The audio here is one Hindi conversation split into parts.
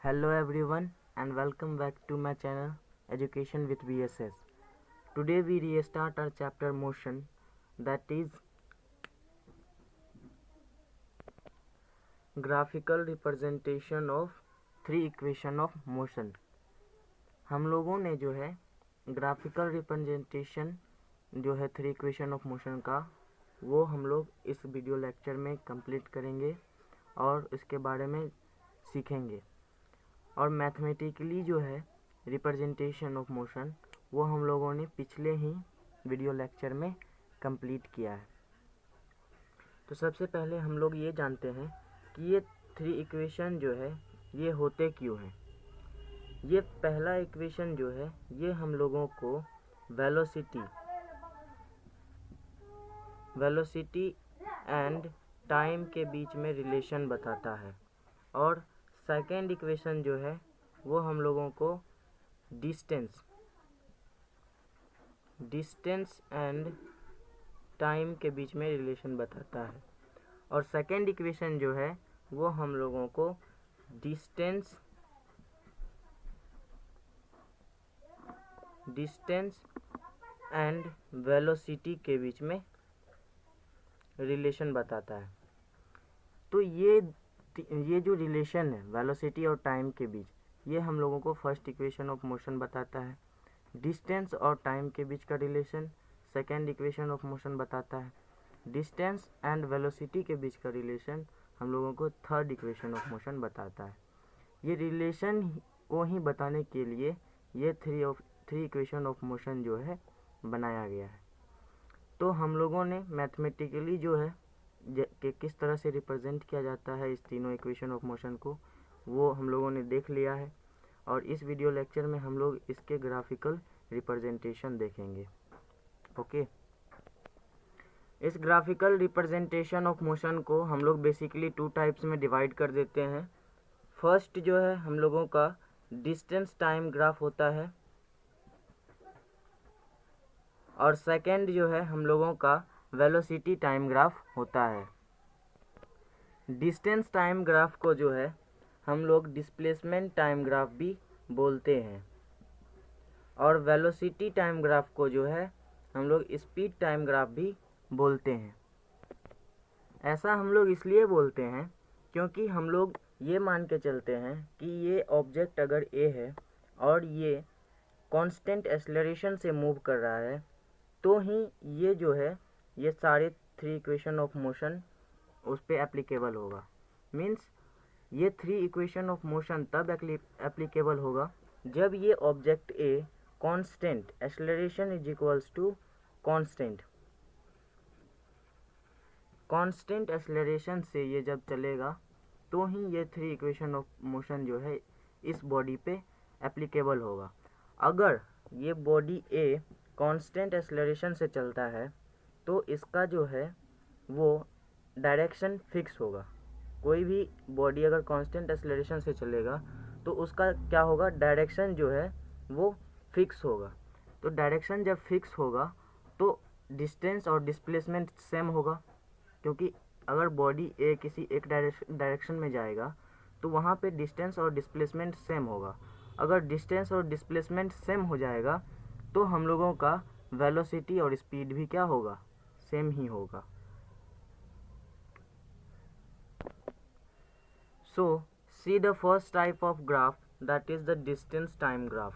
Hello everyone and welcome back to my channel Education with VSS. Today we restart our chapter motion, that is graphical representation of three equation of motion. हम लोगों ने जो है ग्राफिकल रिप्रेजेंटेशन जो है थ्री इक्वेशन ऑफ मोशन का वो हम लोग इस वीडियो लेक्चर में कंप्लीट करेंगे और इसके बारे में सीखेंगे। और मैथमेटिकली जो है रिप्रेजेंटेशन ऑफ मोशन वो हम लोगों ने पिछले ही वीडियो लेक्चर में कंप्लीट किया है। तो सबसे पहले हम लोग ये जानते हैं कि ये थ्री इक्वेशन जो है ये होते क्यों हैं। ये पहला इक्वेशन जो है ये हम लोगों को वेलोसिटी एंड टाइम के बीच में रिलेशन बताता है, और सेकेंड इक्वेशन जो है वो हम लोगों को डिस्टेंस एंड टाइम के बीच में रिलेशन बताता है, और सेकेंड इक्वेशन जो है वो हम लोगों को डिस्टेंस एंड वेलोसिटी के बीच में रिलेशन बताता है। तो ये जो रिलेशन है वेलोसिटी और टाइम के बीच, ये हम लोगों को फर्स्ट इक्वेशन ऑफ मोशन बताता है। डिस्टेंस और टाइम के बीच का relation second equation of motion बताता है। डिस्टेंस एंड वेलोसिटी के बीच का रिलेशन हम लोगों को थर्ड इक्वेशन ऑफ मोशन बताता है। ये रिलेशन को ही बताने के लिए ये थ्री इक्वेशन ऑफ मोशन जो है बनाया गया है। तो हम लोगों ने मैथमेटिकली जो है कि किस तरह से रिप्रेजेंट किया जाता है इस तीनों इक्वेशन ऑफ मोशन को, वो हम लोगों ने देख लिया है, और इस वीडियो लेक्चर में हम लोग इसके ग्राफिकल रिप्रेजेंटेशन देखेंगे। ओके, इस ग्राफिकल रिप्रेजेंटेशन ऑफ मोशन को हम लोग बेसिकली टू टाइप्स में डिवाइड कर देते हैं। फर्स्ट जो है हम लोगों का डिस्टेंस टाइम ग्राफ होता है, और सेकेंड जो है हम लोगों का वेलोसिटी टाइम ग्राफ होता है। डिस्टेंस टाइम ग्राफ को जो है हम लोग डिस्प्लेसमेंट टाइम ग्राफ भी बोलते हैं, और वेलोसिटी टाइम ग्राफ को जो है हम लोग स्पीड टाइम ग्राफ भी बोलते हैं। ऐसा हम लोग इसलिए बोलते हैं क्योंकि हम लोग ये मान के चलते हैं कि ये ऑब्जेक्ट अगर ए है और ये कांस्टेंट एक्सेलरेशन से मूव कर रहा है, तो ही ये जो है ये सारे थ्री इक्वेशन ऑफ मोशन उस पर एप्लीकेबल होगा। मीन्स ये थ्री इक्वेशन ऑफ मोशन तब एप्लीकेबल होगा जब ये object a constant acceleration is equals to constant acceleration से ये जब चलेगा तो ही ये थ्री इक्वेशन ऑफ मोशन जो है इस बॉडी पे एप्लीकेबल होगा। अगर ये बॉडी ए कांस्टेंट एक्सेलरेशन से चलता है तो इसका जो है वो डायरेक्शन फिक्स होगा। कोई भी बॉडी अगर कांस्टेंट एक्सेलरेशन से चलेगा तो उसका क्या होगा, डायरेक्शन जो है वो फिक्स होगा। तो डायरेक्शन जब फिक्स होगा तो डिस्टेंस और डिस्प्लेसमेंट सेम होगा, क्योंकि अगर बॉडी ए किसी एक डायरेक्शन में जाएगा तो वहाँ पे डिस्टेंस और डिस्प्लेसमेंट सेम होगा। अगर डिस्टेंस और डिस्प्लेसमेंट सेम हो जाएगा तो हम लोगों का वेलोसिटी और स्पीड भी क्या होगा, सेम ही होगा। So see the first type of graph, that is the distance time graph.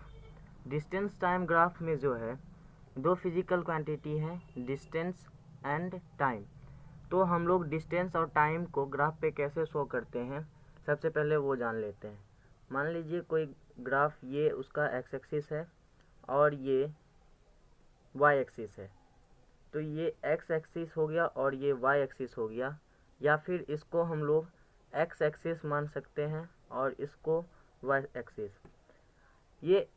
Distance time graph में जो है दो फिजिकल क्वांटिटी है, डिस्टेंस एंड टाइम। तो हम लोग डिस्टेंस और टाइम को ग्राफ पे कैसे शो करते हैं, सबसे पहले वो जान लेते हैं। मान लीजिए कोई ग्राफ, ये उसका एक्स एक्सिस है और ये वाई एक्सिस है, तो ये एक्स एक्सिस हो गया और ये वाई एक्सिस हो गया, या फिर इसको हम लोग एक्स एक्सिस मान सकते हैं और इसको वाई एक्सिस। ये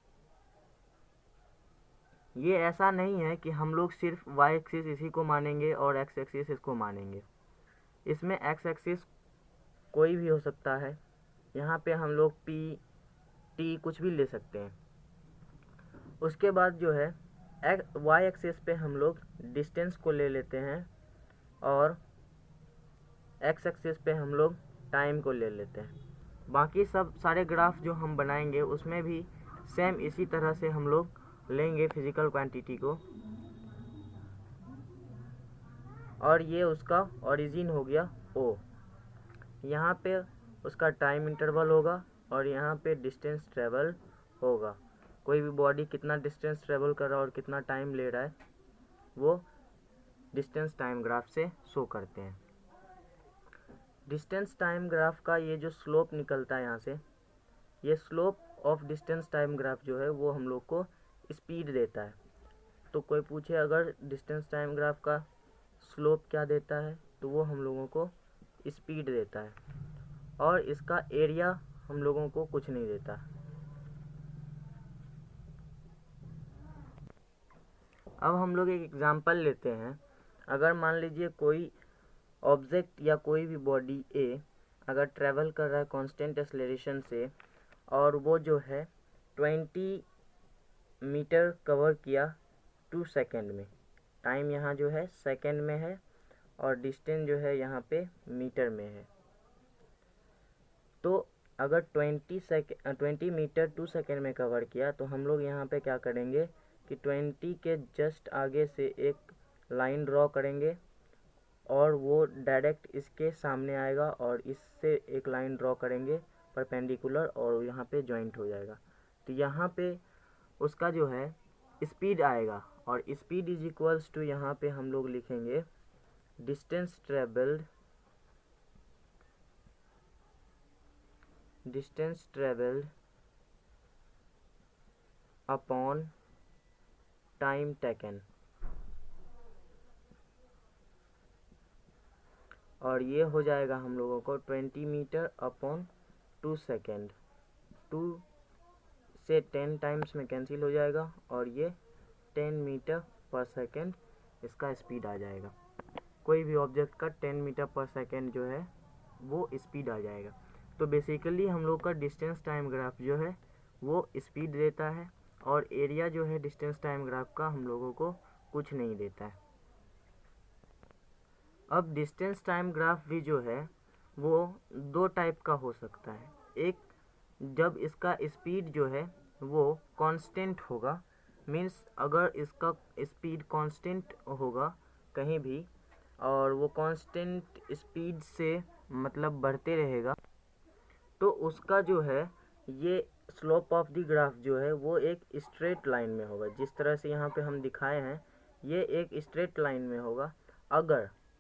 ऐसा नहीं है कि हम लोग सिर्फ वाई एक्सिस इसी को मानेंगे और एक्स एक्सिस इसको मानेंगे। इसमें एक्स एक्सिस कोई भी हो सकता है, यहाँ पे हम लोग पी टी कुछ भी ले सकते हैं। उसके बाद जो है वाई एक्सिस पे हम लोग डिस्टेंस को ले लेते हैं और एक्स एक्सिस पे हम लोग टाइम को ले लेते हैं। बाकी सब सारे ग्राफ जो हम बनाएंगे उसमें भी सेम इसी तरह से हम लोग लेंगे फिजिकल क्वांटिटी को, और ये उसका ओरिजिन हो गया O। यहाँ पे उसका टाइम इंटरवल होगा और यहाँ पे डिस्टेंस ट्रेवल होगा। कोई भी बॉडी कितना डिस्टेंस ट्रेवल कर रहा है और कितना टाइम ले रहा है वो डिस्टेंस टाइम ग्राफ से शो करते हैं। डिस्टेंस टाइम ग्राफ का ये जो स्लोप निकलता है यहाँ से, ये slope of distance time graph जो है वो हम लोग को स्पीड देता है। तो कोई पूछे अगर डिस्टेंस टाइम ग्राफ का स्लोप क्या देता है, तो वो हम लोगों को स्पीड देता है, और इसका एरिया हम लोगों को कुछ नहीं देता। अब हम लोग एक एग्जांपल लेते हैं। अगर मान लीजिए कोई ऑब्जेक्ट या कोई भी बॉडी ए अगर ट्रैवल कर रहा है कांस्टेंट एक्सेलरेशन से, और वो जो है 20 मीटर कवर किया 2 सेकेंड में। टाइम यहाँ जो है सेकेंड में है और डिस्टेंस जो है यहाँ पे मीटर में है। तो अगर 20 मीटर 2 सेकेंड में कवर किया, तो हम लोग यहाँ पे क्या करेंगे कि 20 के जस्ट आगे से एक लाइन ड्रॉ करेंगे और वो डायरेक्ट इसके सामने आएगा, और इससे एक लाइन ड्रॉ करेंगे परपेंडिकुलर और यहाँ पे जॉइंट हो जाएगा। तो यहाँ पे उसका जो है स्पीड आएगा, और स्पीड इज इक्वल्स टू यहाँ पे हम लोग लिखेंगे distance travelled upon time taken, और ये हो जाएगा हम लोगों को 20 मीटर अपॉन 2 सेकेंड। 2 से 10 टाइम्स में कैंसिल हो जाएगा और ये 10 मीटर पर सेकेंड इसका स्पीड आ जाएगा। कोई भी ऑब्जेक्ट का 10 मीटर पर सेकेंड जो है वो स्पीड आ जाएगा। तो बेसिकली हम लोग का डिस्टेंस टाइम ग्राफ जो है वो स्पीड देता है, और एरिया जो है डिस्टेंस टाइम ग्राफ का हम लोगों को कुछ नहीं देता है। अब डिस्टेंस टाइम ग्राफ भी जो है वो 2 टाइप का हो सकता है। एक, जब इसका स्पीड जो है वो कांस्टेंट होगा, मीन्स अगर इसका स्पीड कांस्टेंट होगा कहीं भी और वो कांस्टेंट स्पीड से मतलब बढ़ते रहेगा, तो उसका जो है ये स्लोप ऑफ द ग्राफ जो है वो एक स्ट्रेट लाइन में होगा। जिस तरह से यहाँ पे हम दिखाए हैं ये एक स्ट्रेट लाइन में होगा।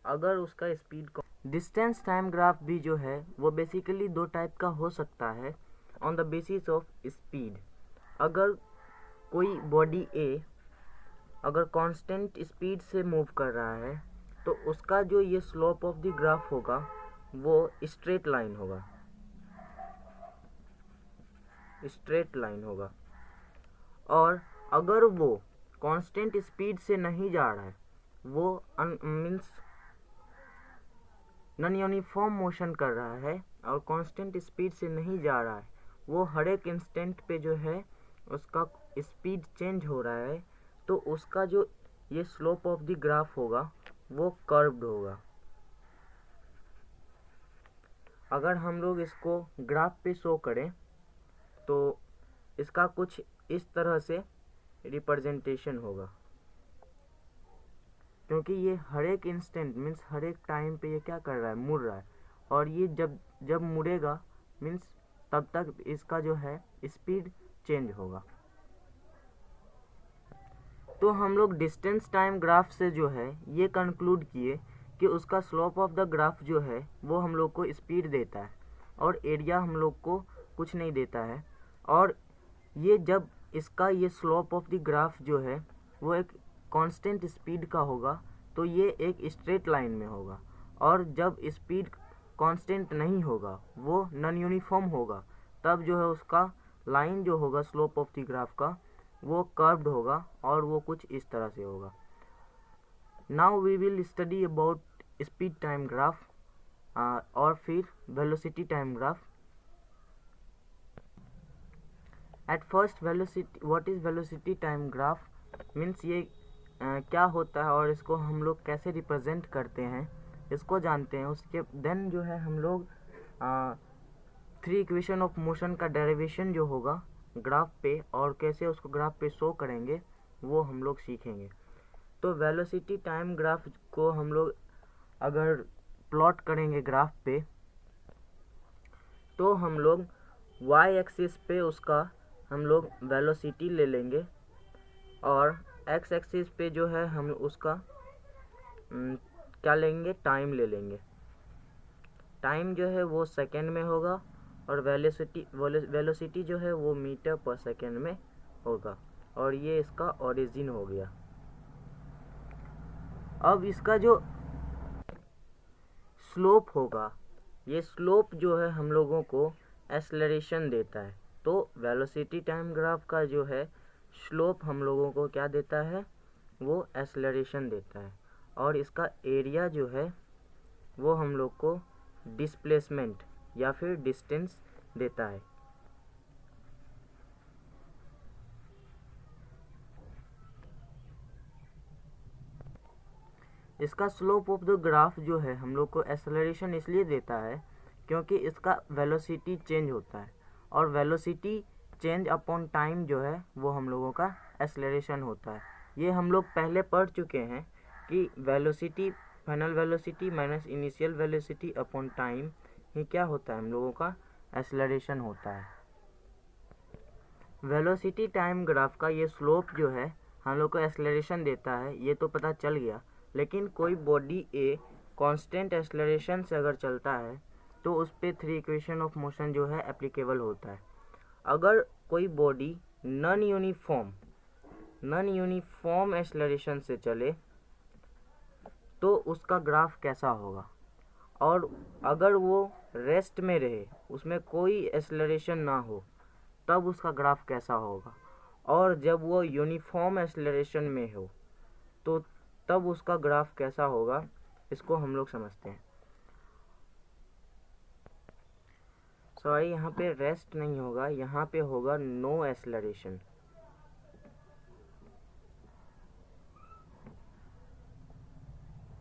अगर उसका स्पीड डिस्टेंस टाइम ग्राफ भी जो है वो बेसिकली 2 टाइप का हो सकता है on the basis of speed. अगर कोई बॉडी ए अगर कांस्टेंट स्पीड से मूव कर रहा है तो उसका जो ये स्लोप ऑफ द ग्राफ होगा वो स्ट्रेट लाइन होगा। और अगर वो कांस्टेंट स्पीड से नहीं जा रहा है, वो मीन्स नॉन यूनिफॉर्म मोशन कर रहा है और कांस्टेंट स्पीड से नहीं जा रहा है, वो हर एक इंस्टेंट पे जो है उसका स्पीड चेंज हो रहा है, तो उसका जो ये स्लोप ऑफ द ग्राफ होगा वो कर्व्ड होगा। अगर हम लोग इसको ग्राफ पे शो करें तो इसका कुछ इस तरह से रिप्रेजेंटेशन होगा, क्योंकि ये हर एक इंस्टेंट मीन्स हर एक टाइम पे ये क्या कर रहा है, मुड़ रहा है, और ये जब मुड़ेगा मीन्स तब तक इसका जो है स्पीड चेंज होगा। तो हम लोग डिस्टेंस टाइम ग्राफ से जो है ये कंक्लूड किए कि उसका स्लोप ऑफ द ग्राफ जो है वो हम लोग को स्पीड देता है और एरिया हम लोग को कुछ नहीं देता है। और ये जब इसका ये स्लोप ऑफ द ग्राफ जो है वो एक कांस्टेंट स्पीड का होगा तो ये एक स्ट्रेट लाइन में होगा, और जब स्पीड कांस्टेंट नहीं होगा वो नॉन यूनिफॉर्म होगा, तब जो है उसका लाइन जो होगा स्लोप ऑफ द ग्राफ का वो कर्व्ड होगा और वो कुछ इस तरह से होगा। Now we will study about speed time graph और फिर velocity time graph. At first velocity, what is velocity time graph means ये क्या होता है और इसको हम लोग कैसे रिप्रेजेंट करते हैं इसको जानते हैं। उसके देन जो है हम लोग थ्री इक्वेशन ऑफ मोशन का डेरिवेशन जो होगा ग्राफ पे और कैसे उसको ग्राफ पे शो करेंगे वो हम लोग सीखेंगे। तो वेलोसिटी टाइम ग्राफ को हम लोग अगर प्लॉट करेंगे ग्राफ पे तो हम लोग y एक्सिस पे उसका हम लोग वेलोसिटी ले लेंगे और x एक्सिस पे जो है हम उसका क्या लेंगे, टाइम ले लेंगे। टाइम जो है वो सेकेंड में होगा और वेलोसिटी जो है वो मीटर पर सेकेंड में होगा और ये इसका ओरिजिन हो गया। अब इसका जो स्लोप होगा, ये स्लोप जो है हम लोगों को एक्सेलरेशन देता है। तो वेलोसिटी टाइम ग्राफ का जो है स्लोप हम लोगों को क्या देता है, वो एक्सेलरेशन देता है और इसका एरिया जो है वो हम लोग को डिस्प्लेसमेंट या फिर डिस्टेंस देता है। इसका स्लोप ऑफ द ग्राफ जो है हम लोग को एक्सेलरेशन इसलिए देता है क्योंकि इसका वेलोसिटी चेंज होता है और वेलोसिटी चेंज अपॉन टाइम जो है वो हम लोगों का एक्सेलरेशन होता है। ये हम लोग पहले पढ़ चुके हैं कि velocity final velocity minus initial velocity upon time ये क्या होता है, हम लोगों का एक्सेलरेशन होता है। वेलोसिटी टाइम ग्राफ का ये स्लोप जो है हम लोग को एक्सेलरेशन देता है, ये तो पता चल गया। लेकिन कोई बॉडी ए कांस्टेंट एक्सेलरेशन से अगर चलता है तो उस पर थ्री इक्वेशन ऑफ मोशन जो है एप्लीकेबल होता है। अगर कोई बॉडी नॉन यूनिफॉर्म एक्सेलरेशन से चले तो उसका ग्राफ कैसा होगा, और अगर वो रेस्ट में रहे उसमें कोई एक्सेलरेशन ना हो तब उसका ग्राफ कैसा होगा, और जब वो यूनिफॉर्म एक्सेलरेशन में हो तो तब उसका ग्राफ कैसा होगा, इसको हम लोग समझते हैं। सॉरी, यहाँ पे रेस्ट नहीं होगा, यहाँ पे होगा नो एक्सेलरेशन।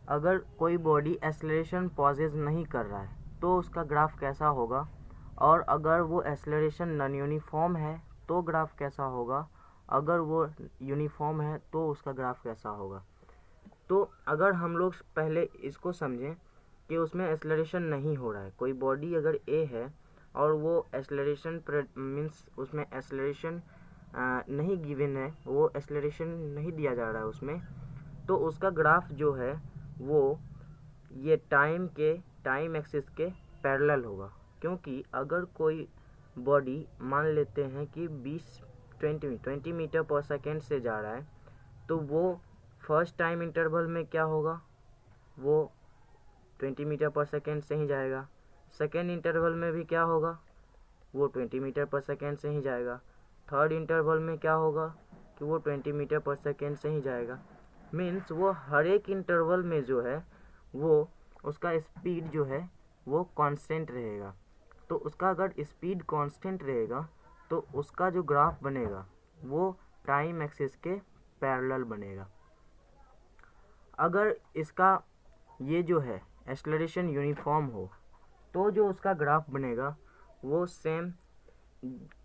अगर कोई बॉडी एक्सेलरेशन पॉजेज नहीं कर रहा है तो उसका ग्राफ कैसा होगा, और अगर वो एक्सेलरेशन नॉन यूनिफॉर्म है तो ग्राफ कैसा होगा, अगर वो यूनिफॉर्म है तो उसका ग्राफ कैसा होगा। तो अगर हम लोग पहले इसको समझें कि उसमें एक्सेलरेशन नहीं हो रहा है, कोई बॉडी अगर ए है और वो एक्सेलरेशन मीन्स उसमें एक्सेलरेशन नहीं गिवन है, वो एक्सेलरेशन नहीं दिया जा रहा है उसमें, तो उसका ग्राफ जो है वो ये टाइम एक्सिस के पैरेलल होगा। क्योंकि अगर कोई बॉडी मान लेते हैं कि 20 मीटर पर सेकेंड से जा रहा है तो वो फर्स्ट टाइम इंटरवल में क्या होगा, वो 20 मीटर पर सेकेंड से ही जाएगा। सेकेंड इंटरवल में भी क्या होगा, वो 20 मीटर पर सेकेंड से ही जाएगा। थर्ड इंटरवल में क्या होगा कि वो 20 मीटर पर सेकेंड से ही जाएगा। मीन्स वो हर एक इंटरवल में जो है वो उसका स्पीड जो है वो कांस्टेंट रहेगा। तो उसका अगर स्पीड कांस्टेंट रहेगा तो उसका जो ग्राफ बनेगा वो टाइम एक्सिस के पैरेलल बनेगा। अगर इसका ये जो है एक्सेलरेशन यूनिफॉर्म हो तो जो उसका ग्राफ बनेगा वो सेम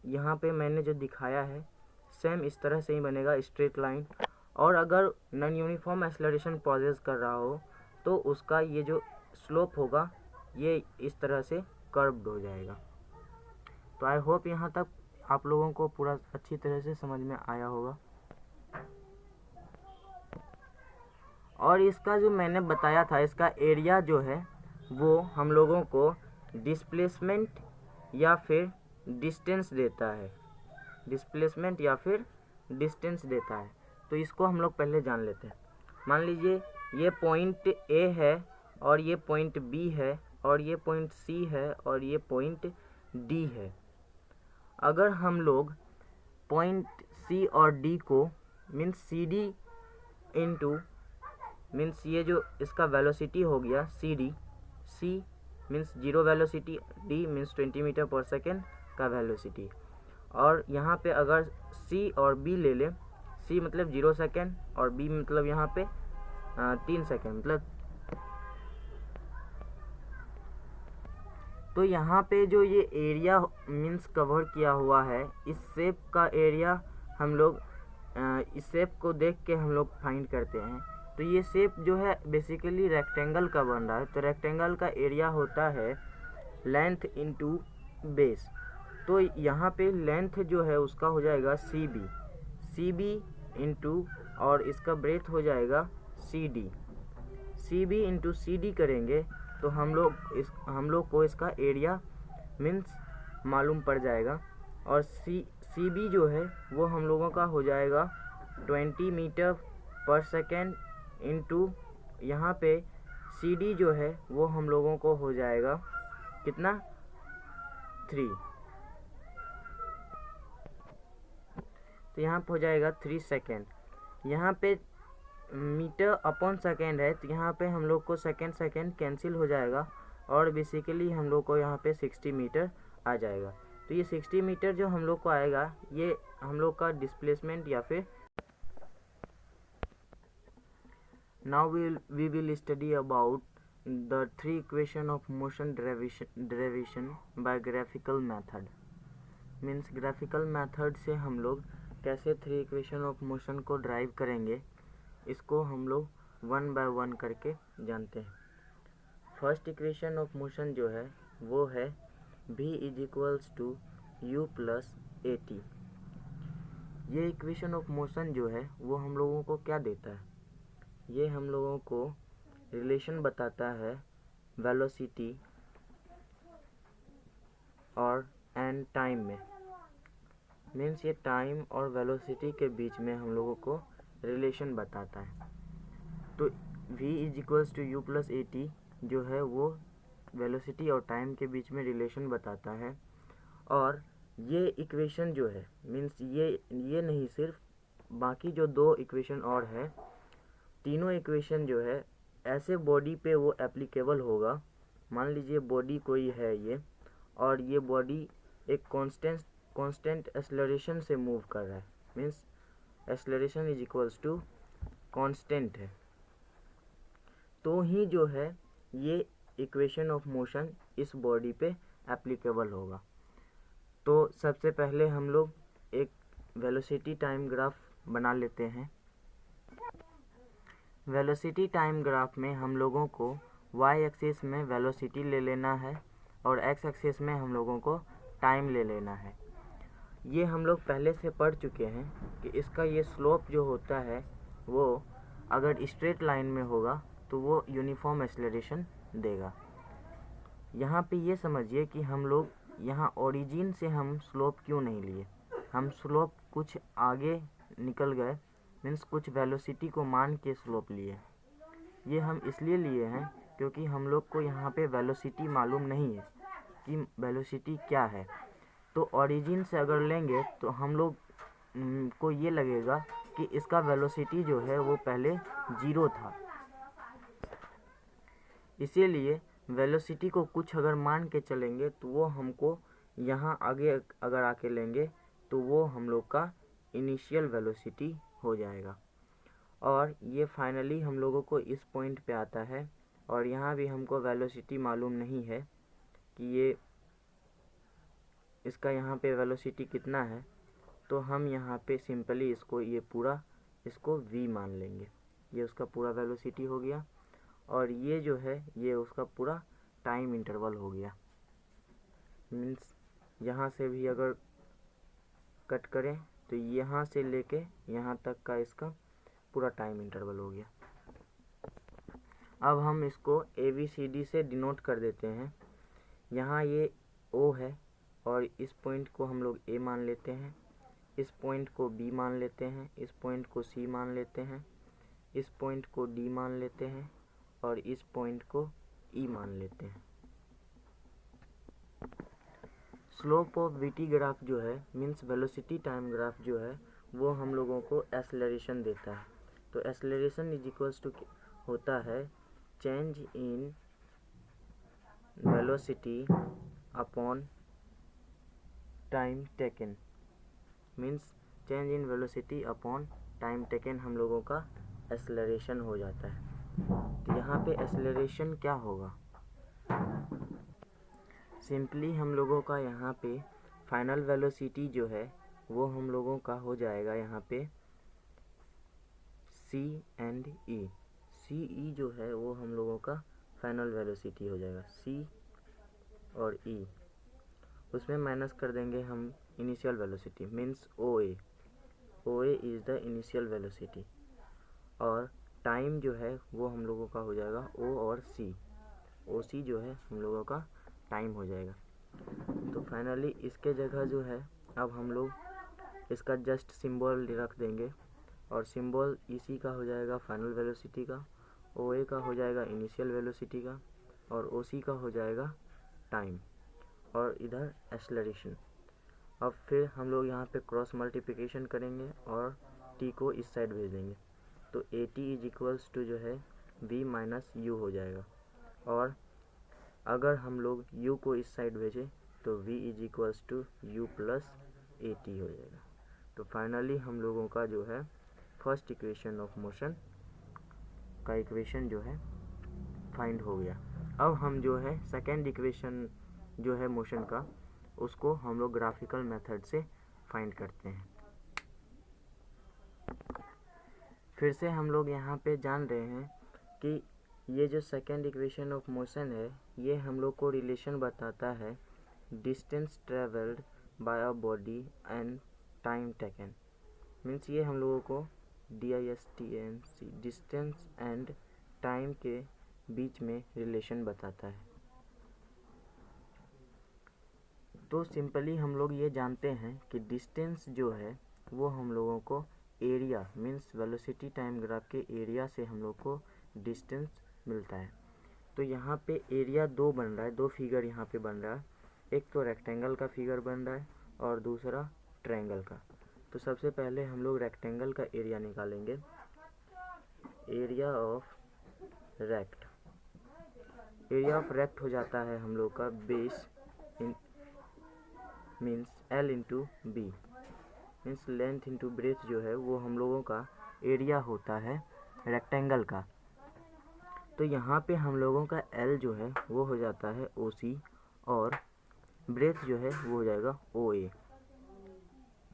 यहाँ पे मैंने जो दिखाया है सेम इस तरह से ही बनेगा, स्ट्रेट लाइन। और अगर नॉन यूनिफॉर्म एक्सेलरेशन पॉजेज कर रहा हो तो उसका ये जो स्लोप होगा ये इस तरह से कर्व्ड हो जाएगा। तो आई होप यहाँ तक आप लोगों को पूरा अच्छी तरह से समझ में आया होगा। और इसका जो मैंने बताया था इसका एरिया जो है वो हम लोगों को डिस्प्लेसमेंट या फिर डिस्टेंस देता है, डिस्प्लेसमेंट या फिर डिस्टेंस देता है। तो इसको हम लोग पहले जान लेते हैं। मान लीजिए ये पॉइंट ए है और ये पॉइंट बी है और ये पॉइंट सी है और ये पॉइंट डी है। अगर हम लोग पॉइंट सी और डी को means C D into means ये जो इसका वेलोसिटी हो गया C D, C means zero velocity, D means 20 metre पर सेकेंड का वेलोसिटी, और यहाँ पे अगर सी और बी ले लें, सी मतलब 0 सेकेंड और बी मतलब यहाँ पे 3 सेकेंड, मतलब तो यहाँ पे जो ये एरिया मीन्स कवर किया हुआ है, इस शेप का एरिया हम लोग इस शेप को देख के हम लोग फाइंड करते हैं। तो ये शेप जो है बेसिकली रेक्टेंगल का बन रहा है, तो रेक्टेंगल का एरिया होता है लेंथ इनटू बेस। तो यहाँ पे लेंथ जो है उसका हो जाएगा सी बी इंटू और इसका ब्रेथ हो जाएगा C B into C D करेंगे तो हम लोग को इसका एरिया मीन्स मालूम पड़ जाएगा। और सी बी जो है वो हम लोगों का हो जाएगा 20 मीटर पर सेकेंड इंटू यहाँ पे सी डी जो है वो हम लोगों को हो जाएगा कितना 3। तो यहाँ पे हो जाएगा 3 सेकेंड। यहाँ पे मीटर अपॉन सेकेंड है, तो यहाँ पे हम लोग को सेकेंड कैंसिल हो जाएगा और बेसिकली हम लोग को यहाँ पे 60 मीटर आ जाएगा। तो ये 60 मीटर जो हम लोग को आएगा ये हम लोग का डिस्प्लेसमेंट या फिर now we will study about the 3 equation of motion derivation by graphical method. Means graphical method से हम लोग कैसे 3 इक्वेशन ऑफ मोशन को ड्राइव करेंगे, इसको हम लोग 1 बाय 1 करके जानते हैं। फर्स्ट इक्वेशन ऑफ मोशन जो है वो है v is equals to u plus a t. ये इक्वेशन ऑफ मोशन जो है वो हम लोगों को क्या देता है, ये हम लोगों को रिलेशन बताता है वेलोसिटी और एंड टाइम में। मीन्स ये टाइम और वेलोसिटी के बीच में हम लोगों को रिलेशन बताता है। तो v is equals to u plus a t जो है वो वेलोसिटी और टाइम के बीच में रिलेशन बताता है। और ये इक्वेशन जो है मीन्स ये नहीं, सिर्फ बाकी जो 2 इक्वेशन और है, तीनों इक्वेशन जो है ऐसे बॉडी पे वो एप्लीकेबल होगा। मान लीजिए बॉडी कोई है ये, और ये बॉडी एक कांस्टेंट एक्सेलरेशन से मूव कर रहा है, means acceleration is equals to constant है, तो ही जो है ये इक्वेशन ऑफ मोशन इस बॉडी पे एप्लीकेबल होगा। तो सबसे पहले हम लोग एक वेलोसिटी टाइम ग्राफ बना लेते हैं। वेलोसिटी टाइम ग्राफ में हम लोगों को वाई एक्सिस में वेलोसिटी ले लेना है और एक्स एक्सिस में हम लोगों को टाइम ले लेना है। ये हम लोग पहले से पढ़ चुके हैं कि इसका ये स्लोप जो होता है वो अगर स्ट्रेट लाइन में होगा तो वो यूनिफॉर्म एक्सेलरेशन देगा। यहाँ पे ये समझिए कि हम लोग यहाँ ओरिजिन से हम स्लोप क्यों नहीं लिए, हम स्लोप कुछ आगे निकल गए, मीन्स कुछ वेलोसिटी को मान के स्लोप लिए। ये हम इसलिए लिए हैं क्योंकि हम लोग को यहाँ पे वेलोसिटी मालूम नहीं है कि वेलोसिटी क्या है। तो ओरिजिन से अगर लेंगे तो हम लोग को ये लगेगा कि इसका वेलोसिटी जो है वो पहले 0 था, इसीलिए वेलोसिटी को कुछ अगर मान के चलेंगे तो वो हमको यहाँ आगे अगर आके लेंगे तो वो हम लोग का इनिशियल वेलोसिटी हो जाएगा। और ये फाइनली हम लोगों को इस पॉइंट पे आता है, और यहाँ भी हमको वेलोसिटी मालूम नहीं है कि ये इसका यहाँ पे वेलोसिटी कितना है, तो हम यहाँ पे सिंपली इसको ये पूरा इसको v मान लेंगे। ये उसका पूरा वेलोसिटी हो गया और ये जो है ये उसका पूरा टाइम इंटरवल हो गया। मीन्स यहाँ से भी अगर कट करें तो यहाँ से लेके यहाँ तक का इसका पूरा टाइम इंटरवल हो गया। अब हम इसको ABCD से डिनोट कर देते हैं। यहाँ ये O है और इस पॉइंट को हम लोग A मान लेते हैं, इस पॉइंट को B मान लेते हैं, इस पॉइंट को C मान लेते हैं, इस पॉइंट को D मान लेते हैं और इस पॉइंट को E मान लेते हैं। स्लोप ऑफ VT ग्राफ जो है मीन्स वेलोसिटी टाइम ग्राफ जो है वो हम लोगों को एक्सेलरेशन देता है। तो एक्सेलरेशन इज इक्वल्स टू होता है change in velocity upon time taken. Means change in velocity upon time taken हम लोगों का एक्सेलरेशन हो जाता है। तो यहाँ पे एक्सेलरेशन क्या होगा, सिंपली हम लोगों का यहाँ पे फाइनल वेलोसिटी जो है वो हम लोगों का हो जाएगा यहाँ पे सी एंड ई। सी ई जो है वो हम लोगों का फाइनल वेलोसिटी हो जाएगा, सी और ई। उसमें माइनस कर देंगे हम initial velocity means O A. O A is the initial velocity. और टाइम जो है वो हम लोगों का हो जाएगा ओ और सी। ओ सी जो है हम लोगों का टाइम हो जाएगा। तो फाइनली इसके जगह जो है अब हम लोग इसका जस्ट सिंबल रख देंगे और सिंबल इसी का हो जाएगा फाइनल वेलोसिटी का, ओ ए का हो जाएगा इनिशियल वेलोसिटी का और ओ सी का हो जाएगा टाइम और इधर एक्सेलरेशन। अब फिर हम लोग यहाँ पे क्रॉस मल्टीप्लिकेशन करेंगे और टी को इस साइड भेज देंगे तो a t is equals to जो है वी माइनस यू हो जाएगा। और अगर हम लोग u को इस साइड भेजें तो v is equals to u plus a t हो जाएगा। तो फाइनली हम लोगों का जो है फर्स्ट इक्वेशन ऑफ मोशन का इक्वेशन जो है फाइंड हो गया। अब हम जो है सेकेंड इक्वेशन जो है मोशन का उसको हम लोग ग्राफिकल मेथड से फाइंड करते हैं। फिर से हम लोग यहाँ पे जान रहे हैं कि ये जो सेकेंड इक्वेशन ऑफ मोशन है ये हम लोग को रिलेशन बताता है distance travelled by a body and time taken. Means ये हम लोगों को DISTANC डिस्टेंस एंड टाइम के बीच में रिलेशन बताता है। तो सिंपली हम लोग ये जानते हैं कि डिस्टेंस जो है वो हम लोगों को area means velocity time graph के एरिया से हम लोग को डिस्टेंस मिलता है। तो यहाँ पे एरिया दो बन रहा है, दो फिगर यहाँ पे बन रहा है। एक तो रेक्टेंगल का फिगर बन रहा है और दूसरा ट्रायंगल का। तो सबसे पहले हम लोग रेक्टेंगल का एरिया निकालेंगे। Area of rect, area of rect हो जाता है हम लोग का base in means L into B means length into breadth जो है वो हम लोगों का एरिया होता है रेक्टेंगल का। तो यहाँ पे हम लोगों का L जो है वो हो जाता है OC और ब्रेथ जो है वो हो जाएगा OA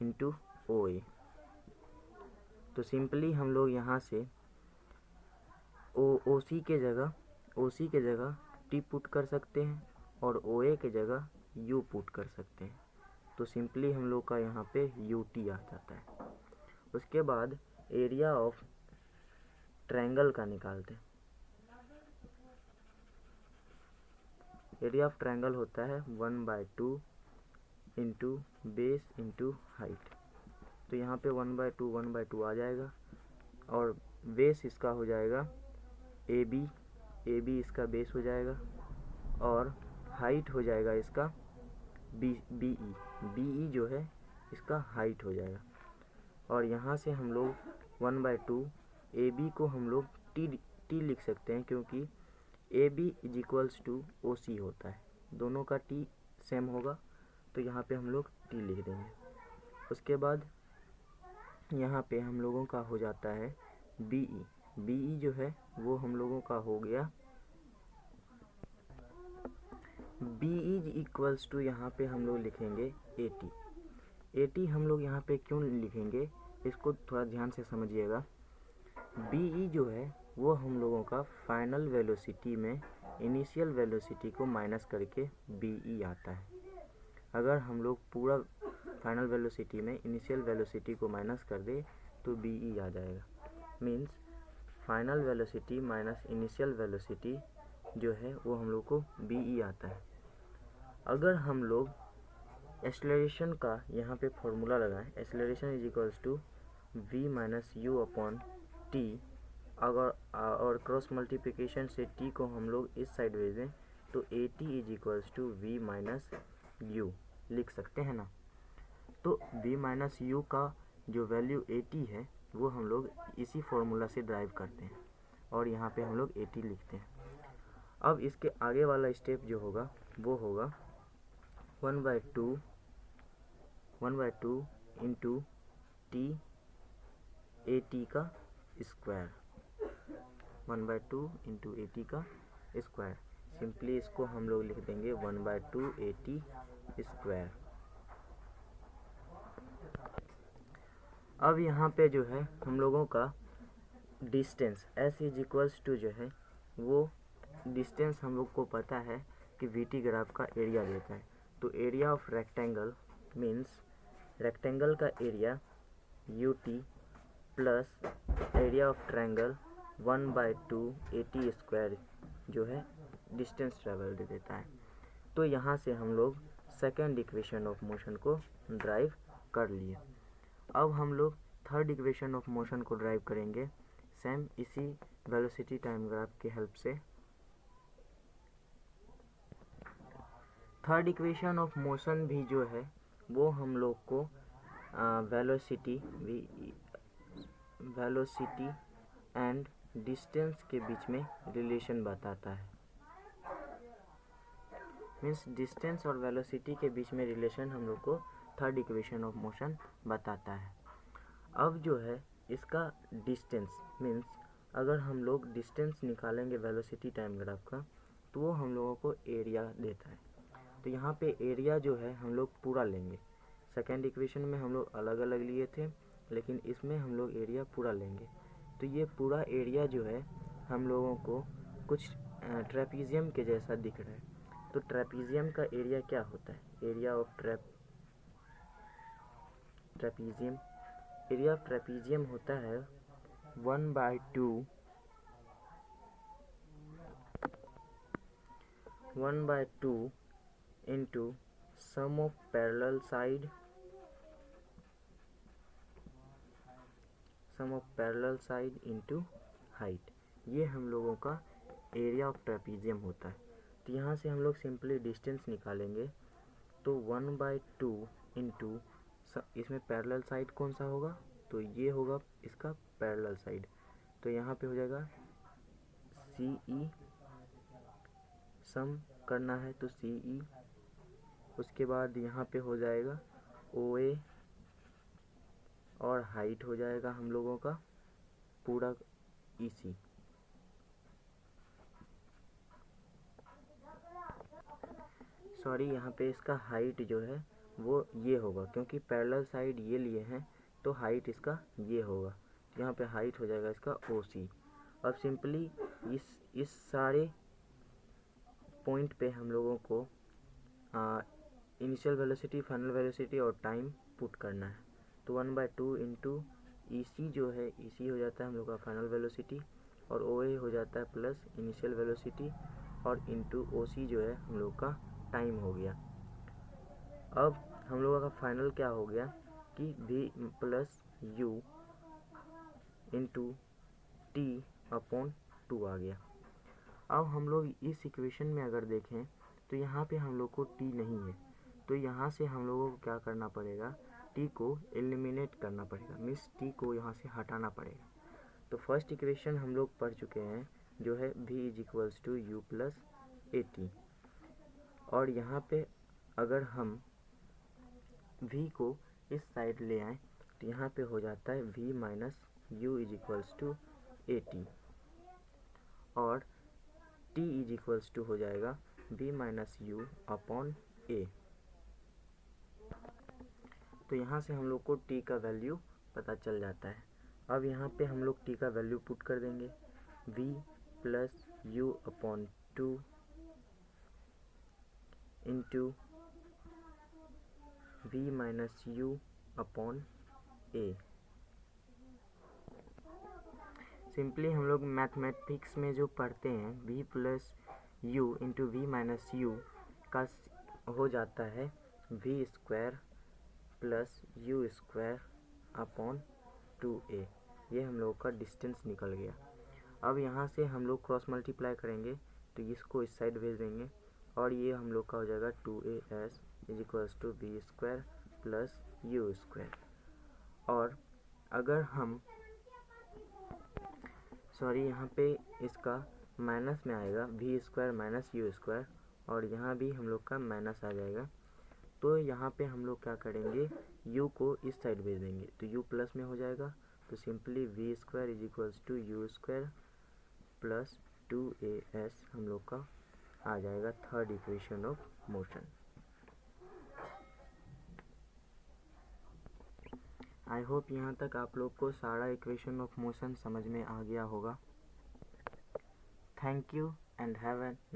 इंटू OA। तो सिंपली हम लोग यहाँ से OC के जगह T पुट कर सकते हैं और OA के जगह U पुट कर सकते हैं। तो सिंपली हम लोग का यहाँ पे UT आ जाता है। उसके बाद एरिया ऑफ ट्रायंगल का निकालते हैं। एरिया ऑफ ट्रायंगल होता है 1/2 इंटू बेस इंटू हाइट। तो यहाँ पे 1/2 आ जाएगा और बेस इसका हो जाएगा AB इसका बेस हो जाएगा और हाइट हो जाएगा इसका BE जो है इसका हाइट हो जाएगा। और यहाँ से हम लोग 1/2 AB को हम लोग T लिख सकते हैं क्योंकि AB is equals to OC होता है, दोनों का T सेम होगा तो यहाँ पे हम लोग T लिख देंगे। उसके बाद यहाँ पे हम लोगों का हो जाता है BE जो है वो हम लोगों का हो गया BE इक्वल्स टू यहाँ पे हम लोग लिखेंगे AT हम लोग यहाँ पे क्यों लिखेंगे इसको थोड़ा ध्यान से समझिएगा। BE जो है वो हम लोगों का फाइनल वेलोसिटी में इनिशियल वेलोसिटी को माइनस करके BE आता है। अगर हम लोग पूरा फाइनल वेलोसिटी में इनिशियल वेलोसिटी को माइनस कर दे तो BE आ जाएगा। Means final velocity minus initial velocity जो है वो हम लोग को BE आता है। अगर हम लोग एक्सेलरेशन का यहाँ पे फॉर्मूला लगाएं, acceleration is equals to V minus u upon T, अगर और क्रॉस मल्टीप्लिकेशन से T को हम लोग इस साइड भेज दें तो AT is equals to V minus u लिख सकते हैं ना। तो V माइनस यू का जो वैल्यू AT है वो हम लोग इसी फॉर्मूला से ड्राइव करते हैं और यहाँ पे हम लोग AT लिखते हैं। अब इसके आगे वाला स्टेप जो होगा वो होगा 1/2 इंटू T AT का स्क्वायर, 1/2 इंटू AT का स्क्वायर। सिंपली इसको हम लोग लिख देंगे 1/2 AT स्क्वायर। अब यहाँ पे जो है हम लोगों का distance s is equals to जो है वो डिस्टेंस हम लोग को पता है कि VT ग्राफ का एरिया देता है। तो area of rectangle means rectangle का area UT plus area of triangle 1/2 AT square जो है डिस्टेंस ट्रेवल दे देता है। तो यहाँ से हम लोग सेकेंड इक्वेशन ऑफ मोशन को ड्राइव कर लिए। अब हम लोग थर्ड इक्वेशन ऑफ मोशन को ड्राइव करेंगे सेम इसी वेलोसिटी टाइम ग्राफ की हेल्प से। थर्ड इक्वेशन ऑफ मोशन भी जो है वो हम लोग को वेलोसिटी एंड डिस्टेंस के बीच में रिलेशन बताता है। मीन्स डिस्टेंस और वेलोसिटी के बीच में रिलेशन हम लोग को थर्ड इक्वेशन ऑफ मोशन बताता है। अब जो है इसका डिस्टेंस मीन्स अगर हम लोग डिस्टेंस निकालेंगे वेलोसिटी टाइम ग्राफ का तो वो हम लोगों को एरिया देता है। तो यहाँ पे एरिया जो है हम लोग पूरा लेंगे। सेकेंड इक्वेशन में हम लोग अलग अलग लिए थे, लेकिन इसमें हम लोग एरिया पूरा लेंगे। तो ये पूरा एरिया जो है हम लोगों को कुछ ट्रेपीजियम के जैसा दिख रहा है। तो ट्रेपीजियम का एरिया क्या होता है? Area of trapezium, area of trapezium होता है 1/2 into sum of parallel side into height। ये हम लोगों का एरिया ऑफ ट्रेपीजियम होता है। तो यहाँ से हम लोग सिंपली डिस्टेंस निकालेंगे तो 1/2 इंटू इसमें पैरेलल साइड कौन सा होगा? तो ये होगा इसका पैरेलल साइड। तो यहाँ पे हो जाएगा CE, सम करना है तो CE, उसके बाद यहाँ पे हो जाएगा OA और हाइट हो जाएगा हम लोगों का पूरा EC। सॉरी, यहाँ पे इसका हाइट जो है वो ये होगा, क्योंकि पैरेलल साइड ये लिए हैं तो हाइट इसका ये होगा। यहाँ पे हाइट हो जाएगा इसका OC। अब सिंपली इस सारे पॉइंट पे हम लोगों को इनिशियल वेलोसिटी, फाइनल वेलोसिटी और टाइम पुट करना है। तो 1/2 इंटू EC जो है EC हो जाता है हम लोग का फाइनल वेलोसिटी और OA हो जाता है प्लस इनिशियल वेलोसिटी और इंटू OC जो है हम लोग का टाइम हो गया। अब हम लोगों का फाइनल क्या हो गया कि V plus U into T/2 आ गया। अब हम लोग इस इक्वेशन में अगर देखें तो यहाँ पे हम लोग को T नहीं है, तो यहाँ से हम लोगों को क्या करना पड़ेगा? T को एलिमिनेट करना पड़ेगा, मीन्स T को यहाँ से हटाना पड़ेगा। तो फर्स्ट इक्वेशन हम लोग पढ़ चुके हैं जो है V is equals to U plus AT। और यहाँ पे अगर हम V को इस साइड ले आए तो यहाँ पे हो जाता है V minus U is equals to AT और T इज इक्वल्स टू हो जाएगा V minus U upon A। तो यहाँ से हम लोग को T का वैल्यू पता चल जाता है। अब यहाँ पे हम लोग T का वैल्यू पुट कर देंगे V plus U upon 2 into V minus U upon A। Simply हम लोग मैथमेटिक्स में जो पढ़ते हैं V plus U into V minus U का हो जाता है V square plus U square upon 2A। ये हम लोग का डिस्टेंस निकल गया। अब यहाँ से हम लोग क्रॉस मल्टीप्लाई करेंगे तो इसको इस साइड भेज देंगे और ये हम लोग का हो जाएगा 2AS is equals to V square plus U square. और अगर हम यहाँ पे इसका माइनस में आएगा V square minus U square और यहाँ भी हम लोग का माइनस आ जाएगा। तो यहाँ पे हम लोग क्या करेंगे? U को इस साइड भेज देंगे तो U प्लस में हो जाएगा। तो simply V square is equals to U square plus 2AS हम लोग का आ जाएगा third equation of motion. I hope यहाँ तक आप लोग को सारा इक्वेशन ऑफ मोशन समझ में आ गया होगा। Thank you and have a